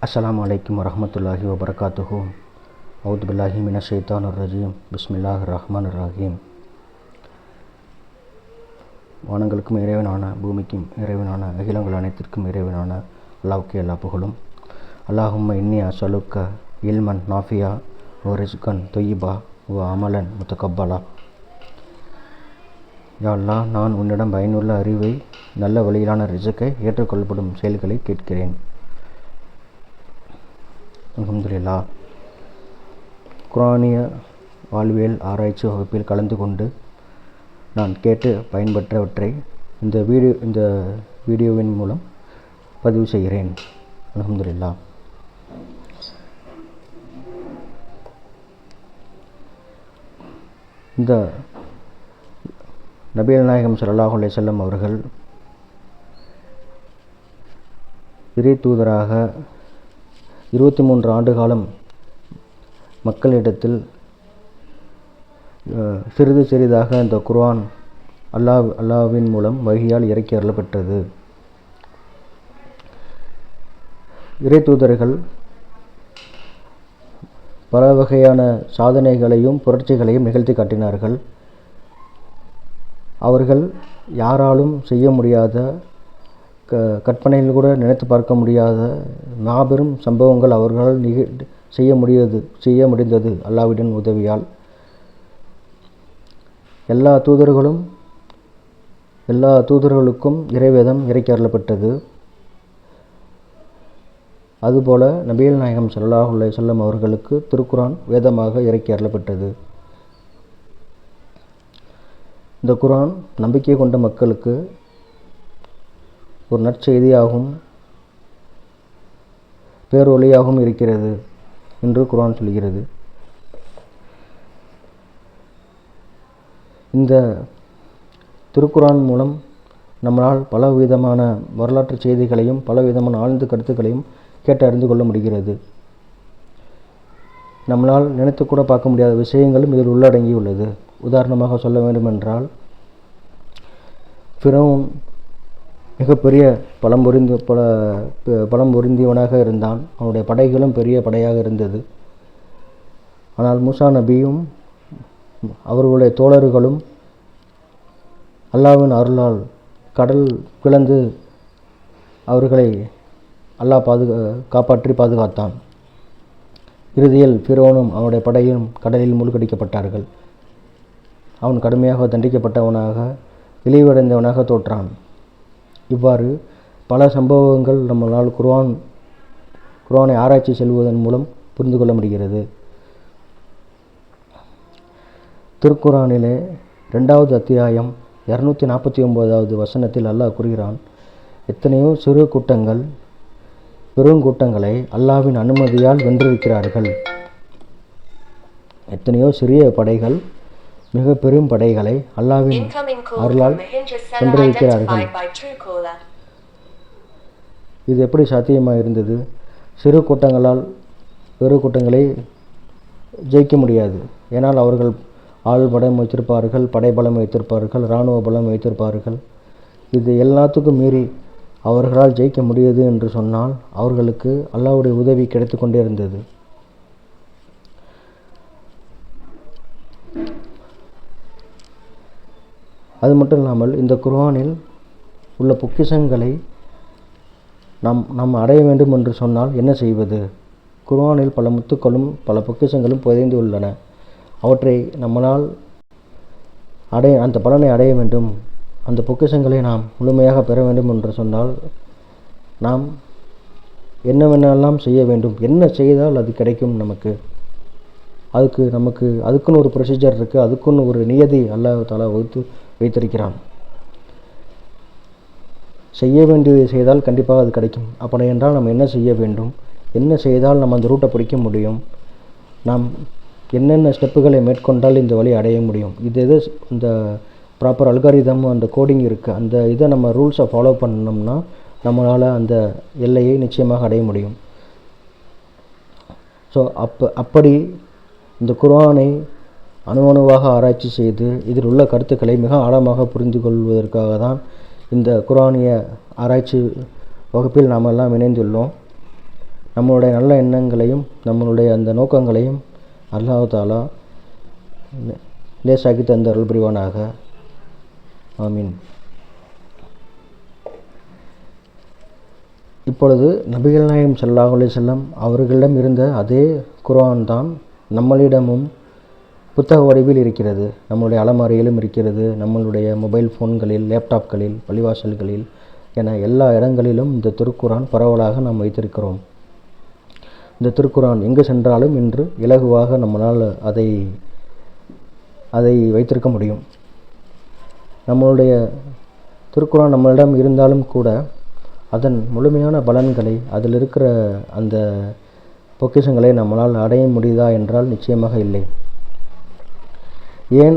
அஸ்ஸலாமு அலைக்கும் வரஹ்மத்துல்லாஹி வபரகாத்துஹு. அவுது பில்லாஹி மினஷ் ஷைத்தானிர் ரஜீம். பிஸ்மில்லாஹிர் ரஹ்மானிர் ரஹீம். வானங்களுக்கும் இறைவனான, பூமிக்கும் இறைவனான, அகிலங்கள் அனைத்திற்கும் இறைவனான அல்லாஹ்வுக்கே எல்லா புகழும். அல்லாஹும்ம இன்னி அஸ்அலுக்க இல்மன் நாஃபியா வ ரிஸ்கன் தொய்யிபா வ அமலன் முத்தகப்பலா. யா அல்லாஹ், நான் உன்னிடம் பயனுள்ள அறிவை, நல்ல வழியிலான ரிஸ்கை, ஏற்றுக்கொள்ளப்படும் செயல்களை கேட்கிறேன். அல்ஹம்துலில்லாஹ். குர்ஆனிய வாழ்வியல் ஆராய்ச்சி வகுப்பில் கலந்து கொண்டு நான் கேட்டு பயன்பெற்றவற்றை இந்த வீடியோவின் மூலம் பதிவு செய்கிறேன். அல்ஹம்துலில்லாஹ். இந்த நபிகள் நாயகம் ஸல்லல்லாஹு அலைஹி வஸல்லம் அவர்கள் இறை தூதராக 23 ஆண்டு காலம் மக்களிடத்தில் சிறிது சிறிதாக இந்த குர்ஆன் அல்லாஹ்வின் மூலம் வஹியால் இறக்கி அருளப்பட்டது. இறை தூதர்கள் பல வகையான சாதனைகளையும் புரட்சிகளையும் நிகழ்த்தி காட்டினார்கள். அவர்கள் யாராலும் செய்ய முடியாத, கற்பனையில் கூட நினைத்து பார்க்க முடியாத மாபெரும் சம்பவங்கள் அவர்களால் செய்ய முடிந்தது அல்லாஹ்வின் உதவியால். எல்லா தூதர்களுக்கும் இறைவேதம் இறக்கி அருளப்பட்டது. அதுபோல நபிகள் நாயகம் ஸல்லல்லாஹு அலைஹி வஸல்லம் அவர்களுக்கு திருக்குர்ஆன் வேதமாக இறக்கி அருளப்பட்டது. இந்த குர்ஆன் நம்பிக்கை கொண்ட மக்களுக்கு ஒரு நற்செய்தியாகவும் பேரொளியாகவும் இருக்கிறது என்று குர்ஆன் சொல்கிறது. இந்த திருக்குர்ஆன் மூலம் நம்மளால் பலவிதமான வரலாற்று செய்திகளையும் பலவிதமான ஆழ்ந்த கருத்துக்களையும் கேட்டு அறிந்து கொள்ள முடிகிறது. நம்மளால் நினைத்து கூட பார்க்க முடியாத விஷயங்களும் இதில் உள்ளடங்கியுள்ளது. உதாரணமாக சொல்ல வேண்டுமென்றால், ஃபிரௌன் மிகப்பெரிய பலம் பொருந்தியவனாக இருந்தான். அவனுடைய படைகளும் பெரிய படையாக இருந்தது. ஆனால் மூசா நபியும் அவர்களுடைய தோழர்களும் அல்லாஹ்வின் அருளால் கடல் பிளந்து அவர்களை அல்லாஹ் காப்பாற்றி பாதுகாத்தான். இறுதியில் ஃபிரௌனும் அவனுடைய படையும் கடலில் மூழ்கடிக்கப்பட்டார்கள். அவன் கடுமையாக தண்டிக்கப்பட்டவனாக, இழிவடைந்தவனாக தோற்றான். இவ்வாறு பல சம்பவங்கள் நம்மளால் குர்ஆனை ஆராய்ச்சி செல்வதன் மூலம் புரிந்து கொள்ள முடிகிறது. திருக்குர்ஆனிலே 2வது அத்தியாயம் 249வது வசனத்தில் அல்லாஹ் கூறுகிறான், எத்தனையோ சிறு கூட்டங்கள் பெருங்கூட்டங்களை அல்லாஹ்வின் அனுமதியால் வென்றிருக்கிறார்கள். எத்தனையோ சிறிய படைகள் மிக பெரும் படைகளை அல்லாஹ்வின் அருளால் வென்றிருக்கிறார்கள். இது எப்படி சாத்தியமாக இருந்தது? சிறு கூட்டங்களால் பெரு கூட்டங்களை ஜெயிக்க முடியாது. ஏனால் அவர்கள் ஆள் பலம் வைத்திருப்பார்கள், படைபலம் வைத்திருப்பார்கள், இராணுவ பலம் வைத்திருப்பார்கள். இது எல்லாத்துக்கும் மீறி அவர்களால் ஜெயிக்க முடியாது என்று சொன்னால் அவர்களுக்கு அல்லாஹ்வுடைய உதவி கிடைத்து கொண்டே இருந்தது. அது மட்டும் இல்லாமல் இந்த குர்ஆனில் உள்ள பொக்கிஷங்களை நாம் அடைய வேண்டும் என்று சொன்னால் என்ன செய்வது? குர்ஆனில் பல முத்துக்களும் பல பொக்கிஷங்களும் புதைந்து உள்ளன. அவற்றை நம்மளால் அந்த பலனை அடைய வேண்டும், அந்த பொக்கிஷங்களை நாம் முழுமையாக பெற வேண்டும் என்று சொன்னால் நாம் என்னவென்னெல்லாம் செய்ய வேண்டும், என்ன செய்தால் அது கிடைக்கும் நமக்கு? அதுக்குன்னு ஒரு ப்ரொசீஜர் இருக்குது, அதுக்குன்னு ஒரு நியதி அல்லாஹ் தஆலா வைத்திருக்கிறான். செய்ய வேண்டியதை செய்தால் கண்டிப்பாக அது கிடைக்கும். அப்படி என்றால் நம்ம என்ன செய்ய வேண்டும், என்ன செய்தால் நம்ம அந்த ரூட்டை பிடிக்க முடியும், நாம் என்னென்ன ஸ்டெப்புகளை மேற்கொண்டால் இந்த வழி அடைய முடியும், இந்த ப்ராப்பர் அல்காரிதம், அந்த கோடிங் இருக்குது, அந்த இதை நம்ம ரூல்ஸை ஃபாலோ பண்ணோம்னா நம்மளால் அந்த எல்லையை நிச்சயமாக அடைய முடியும். ஸோ அப்படி இந்த குர்ஆனை அணுவாக ஆராய்ச்சி செய்து இதில் உள்ள கருத்துக்களை மிக ஆழமாக புரிந்து கொள்வதற்காக தான் இந்த குர்ஆனிய ஆராய்ச்சி வகுப்பில் நாம் எல்லாம் இணைந்துள்ளோம். நம்மளுடைய நல்ல எண்ணங்களையும் நம்மளுடைய அந்த நோக்கங்களையும் அல்லாஹ் தஆலா லேசாக்கி தந்து அருள் புரிவானாக. ஆமீன். இப்பொழுது நபிகள் நாயகம் ஸல்லல்லாஹு அலைஹி வஸல்லம் அவர்களிடம் இருந்த அதே குர்ஆன் தான் நம்மளிடமும் புத்தக வடிவில் இருக்கிறது. நம்மளுடைய அலமாரியிலும் இருக்கிறது, நம்மளுடைய மொபைல் ஃபோன்களில், லேப்டாப்களில், பள்ளிவாசல்களில் என எல்லா இடங்களிலும் இந்த திருக்குர்ஆன் பரவலாக நாம் வைத்திருக்கிறோம். இந்த திருக்குர்ஆன் எங்கு சென்றாலும் இன்று இலகுவாக நம்மளால் அதை வைத்திருக்க முடியும். நம்மளுடைய திருக்குர்ஆன் நம்மளிடம் இருந்தாலும் கூட அதன் முழுமையான பலன்களை, அதில் இருக்கிற அந்த பொக்கிஷங்களை நம்மளால் அடைய முடியுதா என்றால் நிச்சயமாக இல்லை. ஏன்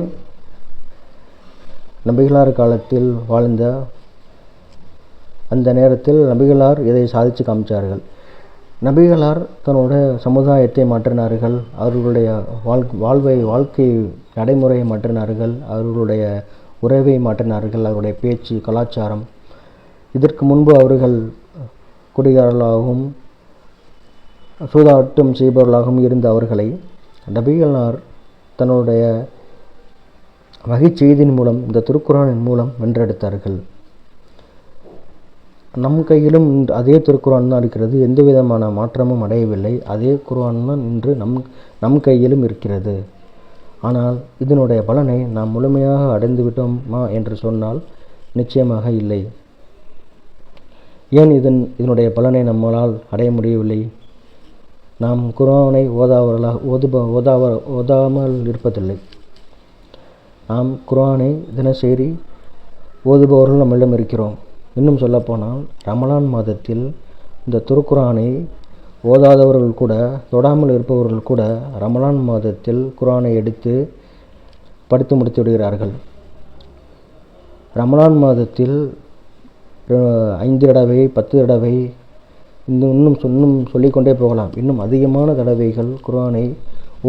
நபிகளார் காலத்தில் வாழ்ந்த அந்த நேரத்தில் நபிகளார் இதை சாதித்து காமிச்சார்கள். நபிகளார் தன்னோட சமுதாயத்தை மாற்றினார்கள், அவர்களுடைய வாழ்க்கை நடைமுறையை மாற்றினார்கள், அவர்களுடைய உறவை மாற்றினார்கள், அவருடைய பேச்சு, கலாச்சாரம். இதற்கு முன்பு அவர்கள் குடிகாரர்களாகவும் சூதாட்டம் செய்பவர்களாகவும் இருந்த அவர்களை நபிகளார் தன்னுடைய வகைச் செய்தியின் மூலம், இந்த திருக்குர்ஆனின் மூலம் வென்றெடுத்தார்கள். நம் கையிலும் அதே திருக்குர்ஆன் தான் இருக்கிறது, எந்த விதமான மாற்றமும் அடையவில்லை. அதே குர்ஆன் தான் இன்று நம் கையிலும் இருக்கிறது. ஆனால் இதனுடைய பலனை நாம் முழுமையாக அடைந்து விட்டோமா என்று சொன்னால் நிச்சயமாக இல்லை. ஏன் இதனுடைய பலனை நம்மளால் அடைய முடியவில்லை? நாம் குர்ஆனை ஓதாமல் இருப்பதில்லை. நாம் குர்ஆனை தினசரி ஓதுபவர்கள் நம்மளிடம் இருக்கிறோம். இன்னும் சொல்லப்போனால் ரமலான் மாதத்தில் இந்த திருக்குர்ஆனை ஓதாதவர்கள் கூட, தொடாமல் இருப்பவர்கள் கூட ரமலான் மாதத்தில் குர்ஆனை எடுத்து படித்து முடித்து விடுகிறார்கள். ரமலான் மாதத்தில் 5 தடவை, 10 தடவை, இன்னும் சொல்லிக்கொண்டே போகலாம். இன்னும் அதிகமான தடவைகள் குர்ஆனை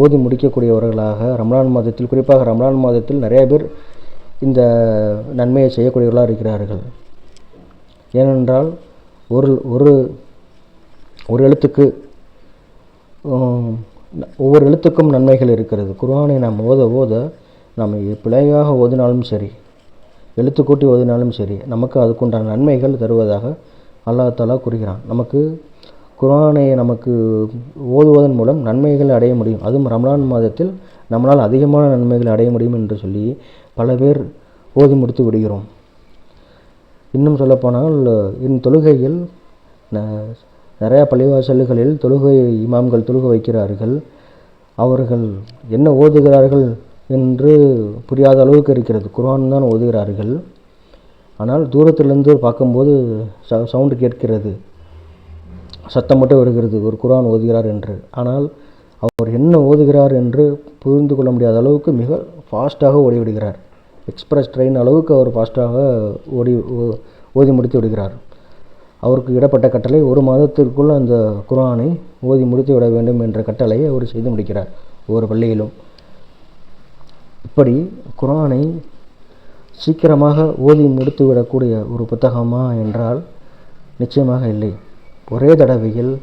ஓதி முடிக்கக்கூடியவர்களாக ரமலான் மாதத்தில், குறிப்பாக ரமலான் மாதத்தில் நிறைய பேர் இந்த நன்மையை செய்யக்கூடியவர்களாக இருக்கிறார்கள். ஏனென்றால் ஒரு எழுத்துக்கு ஒவ்வொரு எழுத்துக்கும் நன்மைகள் இருக்கிறது. குர்ஆனை நாம் ஓத நாம் பிழையாக ஓதினாலும் சரி, எழுத்து கூட்டி ஓதினாலும் சரி, நமக்கு அதுக்குண்டான நன்மைகள் தருவதாக அல்லாஹ் தஆலா கூறுகிறான். நமக்கு குர்ஆனை ஓதுவதன் மூலம் நன்மைகள் அடைய முடியும். அதுவும் ரமலான் மாதத்தில் நம்மளால் அதிகமான நன்மைகள் அடைய முடியும் என்று சொல்லி பல பேர் ஓதி முடித்து விடுகிறோம். இன்னும் சொல்லப்போனால் தொழுகையில் நிறையா பள்ளிவாசல்களில் இமாம்கள் தொழுகை வைக்கிறார்கள். அவர்கள் என்ன ஓதுகிறார்கள் என்று புரியாத அளவுக்கு இருக்கிறது. குர்ஆன் தான் ஓதுகிறார்கள். ஆனால் தூரத்திலிருந்து பார்க்கும்போது சவுண்டு கேட்கிறது, சத்தம் மட்டும் வருகிறது, ஒரு குர்ஆன் ஓதுகிறார் என்று. ஆனால் அவர் என்ன ஓதுகிறார் என்று புரிந்து கொள்ள முடியாத அளவுக்கு மிக ஃபாஸ்ட்டாக ஓடிவிடுகிறார். எக்ஸ்பிரஸ் ட்ரெயின் அளவுக்கு அவர் ஃபாஸ்ட்டாக ஓதி முடித்து விடுகிறார். அவருக்கு இடப்பட்ட கட்டளை 1 மாதத்திற்குள் அந்த குர்ஆனை ஓதி முடித்து விட வேண்டும் என்ற கட்டளையை அவர் செய்து முடிக்கிறார் ஒவ்வொரு பள்ளியிலும். இப்படி குர்ஆனை சீக்கிரமாக ஓதி முடித்து விடக்கூடிய ஒரு புத்தகமா என்றால் நிச்சயமாக இல்லை. ஒரே தடவையில்,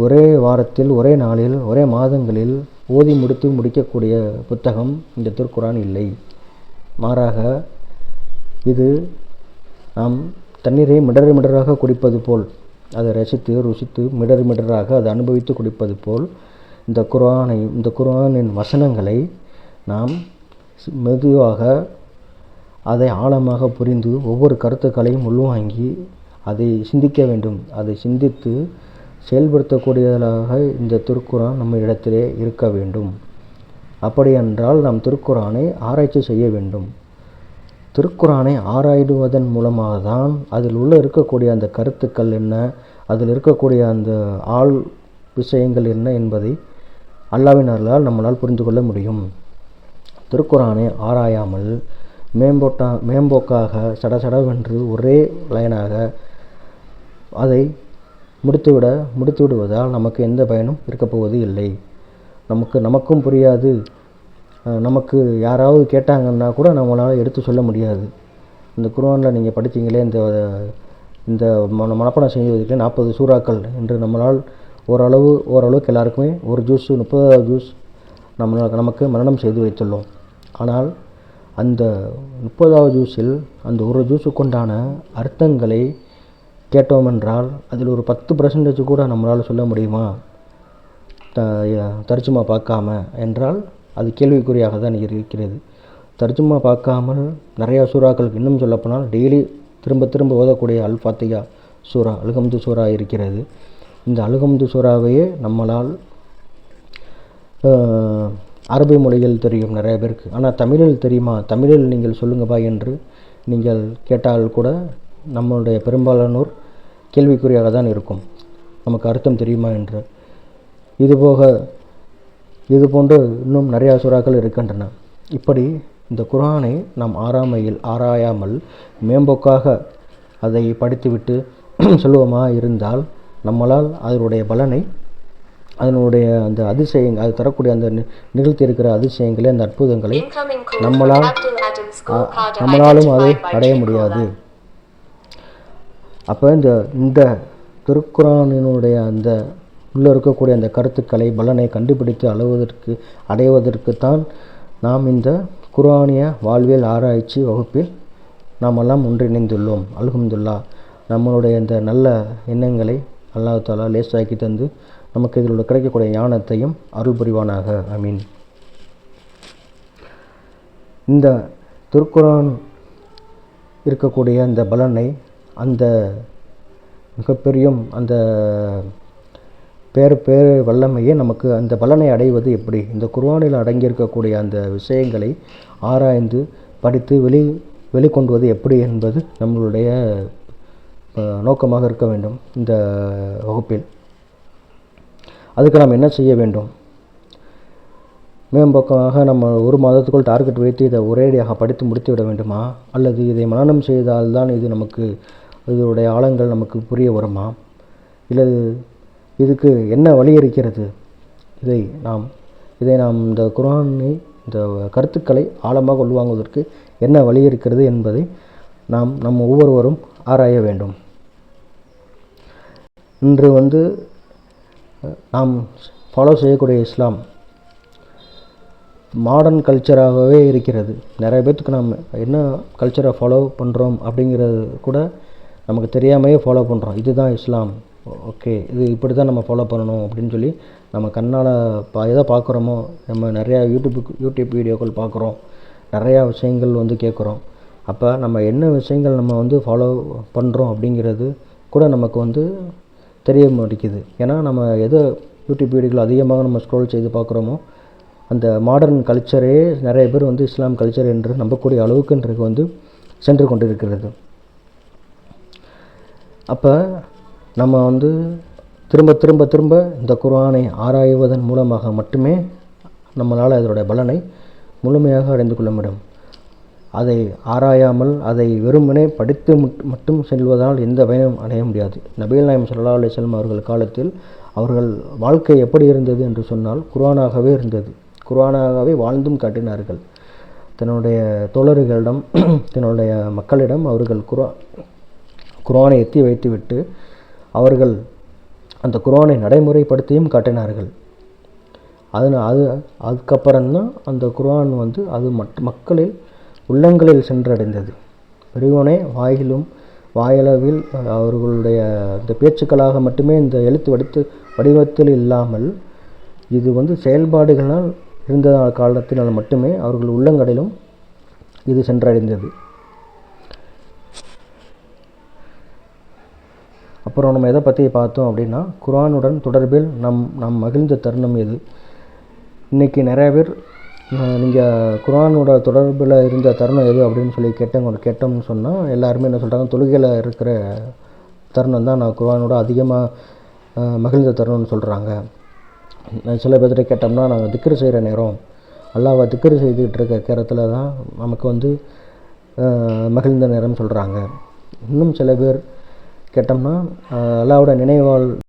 ஒரே வாரத்தில், ஒரே நாளில், ஒரே மாதங்களில் ஓதி முடிக்கக்கூடிய புத்தகம் இந்த திருக்குர்ஆன் இல்லை. மாறாக இது நாம் தண்ணீரை மிடராக குடிப்பது போல், அதை ரசித்து ருசித்து மிடராக அதை அனுபவித்து குடிப்பது போல் இந்த குர்ஆனின் வசனங்களை நாம் மெதுவாக அதை ஆழமாக புரிந்து ஒவ்வொரு கருத்துக்களையும் உள்வாங்கி அதை சிந்திக்க வேண்டும். அதை சிந்தித்து செயல்படுத்தக்கூடியதாக இந்த திருக்குர்ஆன் நம்ம இடத்திலே இருக்க வேண்டும். அப்படியென்றால் நாம் திருக்குர்ஆனை ஆராய்ச்சி செய்ய வேண்டும். திருக்குர்ஆனை ஆராய்வதன் மூலமாக தான் அதில் இருக்கக்கூடிய அந்த கருத்துக்கள் என்ன, அதில் இருக்கக்கூடிய அந்த விஷயங்கள் என்ன என்பதை அல்லாஹ்வின் அருளால் நம்மளால் புரிந்து கொள்ள முடியும். திருக்குர்ஆனை ஆராயாமல் மேம்போக்காக சடசடவென்று ஒரே லைனாக அதை முடித்து விடுவதால் நமக்கு எந்த பயனும் இருக்கப் போவது இல்லை. நமக்கும் புரியாது. நமக்கு யாராவது கேட்டாங்கன்னா கூட நம்மளால் எடுத்து சொல்ல முடியாது. இந்த குர்ஆனில் நீங்கள் படித்தீங்களே, இந்த மனப்பாடம் செய்வதற்கு 40 சூறாக்கள் என்று நம்மளால் ஓரளவுக்கு எல்லாருக்குமே ஒரு ஜூஸ் 30 ஜூஸ் நமக்கு மனனம் செய்து வைத்துள்ளோம். ஆனால் அந்த 30வது ஜூஸில் அந்த ஒரு ஜூஸுக்குண்டான அர்த்தங்களை கேட்டோமென்றால் அதில் ஒரு 10% கூட நம்மளால் சொல்ல முடியுமா தர்ஜுமா பார்க்காம என்றால் அது கேள்விக்குறியாக தான் இருக்கிறது. தர்ஜுமா பார்க்காமல் நிறையா சூறாக்களுக்கு இன்னும் சொல்லப்போனால் டெய்லி திரும்ப ஓதக்கூடிய அல் ஃபாத்திஹா சூரா அல்ஹம்து சூரா இருக்கிறது. இந்த அல்ஹம்து சூறாவையே நம்மளால் அரபி மொழிகள் தெரியும் நிறைய பேருக்கு, ஆனால் தமிழில் தெரியுமா, தமிழில் நீங்கள் சொல்லுங்கப்பா என்று நீங்கள் கேட்டால் கூட நம்மளுடைய பெரும்பாலானோர் கேள்விக்குறியாக தான் இருக்கும், நமக்கு அர்த்தம் தெரியுமா என்று. இது போன்று இன்னும் நிறையா சூறாக்கள் இருக்கின்றன. இப்படி இந்த குர்ஆனை நாம் ஆராயாமல் மேம்போக்காக அதை படித்துவிட்டு சொல்லுவோமா இருந்தால் நம்மளால் அதனுடைய பலனை, அதனுடைய அந்த அதிசயங்கள், அது தரக்கூடிய அந்த நிகழ்த்தி இருக்கிற அதிசயங்களை, அந்த அற்புதங்களை நம்மளாலும் அதை அடைய முடியாது. அப்போ இந்த திருக்குர்ஆனினுடைய அந்த உள்ளே இருக்கக்கூடிய அந்த கருத்துக்களை, பலனை கண்டுபிடித்து அடைவதற்குத்தான் நாம் இந்த குர்ஆனிய வாழ்வியல் ஆராய்ச்சி வகுப்பில் நாமெல்லாம் ஒன்றிணைந்துள்ளோம். அல்ஹம்துலில்லாஹ். நம்மளுடைய இந்த நல்ல எண்ணங்களை அல்லாஹ் தஆலா லேசாக்கி தந்து நமக்கு இதில் கிடைக்கக்கூடிய ஞானத்தையும் அருள் புரிவானாக. ஆமீன். இந்த திருக்குர்ஆன் இருக்கக்கூடிய அந்த பலனை, அந்த மிகப்பெரிய அந்த பேர் வல்லமையே நமக்கு அந்த பலனை அடைவது எப்படி, இந்த குர்ஆனில் அடங்கியிருக்கக்கூடிய அந்த விஷயங்களை ஆராய்ந்து படித்து வெளிக்கொண்டுவது எப்படி என்பது நம்மளுடைய நோக்கமாக இருக்க வேண்டும் இந்த வகுப்பில். அதுக்கு நாம் என்ன செய்ய வேண்டும்? மேம்போக்காக நம்ம ஒரு மாதத்துக்குள் டார்கெட் வைத்து இதை ஒரேடியாக படித்து முடித்து விட வேண்டுமா, அல்லது இதை மனனம் செய்தால்தான் இது நமக்கு இதனுடைய ஆழங்கள் நமக்கு புரிய வருமா, இல்லை இதுக்கு என்ன வழி இருக்கிறது? இதை நாம் இந்த குர்ஆனை, இந்த கருத்துக்களை ஆழமாக உள்வாங்குவதற்கு என்ன வழி இருக்கிறது என்பதை நம்ம ஒவ்வொருவரும் ஆராய வேண்டும். இன்று நாம் ஃபாலோ செய்யக்கூடிய இஸ்லாம் மாடர்ன் கல்ச்சராகவே இருக்கிறது. நிறைய பேர்த்துக்கு நாம் என்ன கல்ச்சரை ஃபாலோ பண்ணுறோம் அப்படிங்கிறது கூட நமக்கு தெரியாமையே ஃபாலோ பண்ணுறோம். இதுதான் இஸ்லாம், ஓகே இது இப்படி தான் நம்ம ஃபாலோ பண்ணணும் அப்படின்னு சொல்லி நம்ம கண்ணால் எதை பார்க்குறோமோ, நம்ம நிறையா யூடியூப் வீடியோக்கள் பார்க்குறோம், நிறையா விஷயங்கள் கேட்குறோம். அப்போ நம்ம என்ன விஷயங்கள் நம்ம ஃபாலோ பண்ணுறோம் அப்படிங்கிறது கூட நமக்கு தெரிய மாட்டேங்குது. ஏன்னா நம்ம எதை யூடியூப் வீடியோக்கள் அதிகமாக நம்ம ஸ்க்ரோல் செய்து பார்க்குறோமோ அந்த மாடர்ன் கல்ச்சரே நிறைய பேர் இஸ்லாம் கல்ச்சர் என்று நம்பக்கூடிய அளவுக்கு இன்றைக்கு சென்று கொண்டிருக்கிறது. அப்போ நம்ம திரும்ப இந்த குர்ஆனை ஆராய்வதன் மூலமாக மட்டுமே நம்மளால் அதனுடைய பலனை முழுமையாக அடைந்து கொள்ள முடியும். அதை ஆராயாமல் அதை வெறுமனே படித்து மட்டும் செல்வதால் எந்த பயனும் அடைய முடியாது. நபிகள் நாயகம் ஸல்லல்லாஹு அலைஹி வஸல்லம் அவர்கள் காலத்தில் அவர்கள் வாழ்க்கை எப்படி இருந்தது என்று சொன்னால் குர்ஆனாகவே இருந்தது. குர்ஆனாகவே வாழ்ந்தும் காட்டினார்கள். தன்னுடைய தோழர்களிடம், தன்னுடைய மக்களிடம் அவர்கள் குர்ஆனை எத்தி வைத்துவிட்டு அவர்கள் அந்த குர்ஆனை நடைமுறைப்படுத்தியும் காட்டினார்கள். அதுக்கப்புறம்தான் அந்த குர்ஆன் அது மக்களில் உள்ளங்களில் சென்றடைந்தது. வெறுமனே வாயளவில் அவர்களுடைய இந்த பேச்சுக்களாக மட்டுமே இந்த எழுத்து வடிவத்தில் இல்லாமல் இது செயல்பாடுகளால் இருந்த காலத்தினால் மட்டுமே அவர்கள் உள்ளங்களிலும் இது சென்றடைந்தது. அப்புறம் நம்ம எதை பற்றி பார்த்தோம் அப்படின்னா, குர்ஆனுடன் தொடர்பில் நம் மகிழ்ந்த தருணம் எது? இன்றைக்கி நிறைய பேர் நீங்கள் குர்ஆனோட தொடர்பில் இருந்த தருணம் எது அப்படின்னு சொல்லி கேட்டோம்னு சொன்னால் எல்லாருமே என்ன சொல்கிறாங்க, தொழுகையில் இருக்கிற தருணம் தான் நான் குர்ஆனோட அதிகமாக மகிழ்ந்த தருணம்னு சொல்கிறாங்க. சில பேர்கிட்ட கேட்டோம்னா நாங்கள் திக்ரு செய்கிற நேரம், அல்லாஹ்வை திக்ரு செய்துக்கிட்டு இருக்க நேரத்தில் தான் நமக்கு மகிழ்ந்த நேரம் சொல்கிறாங்க. இன்னும் சில பேர் கேட்டோம்னா அல்லாஹ்வோட நினைவால்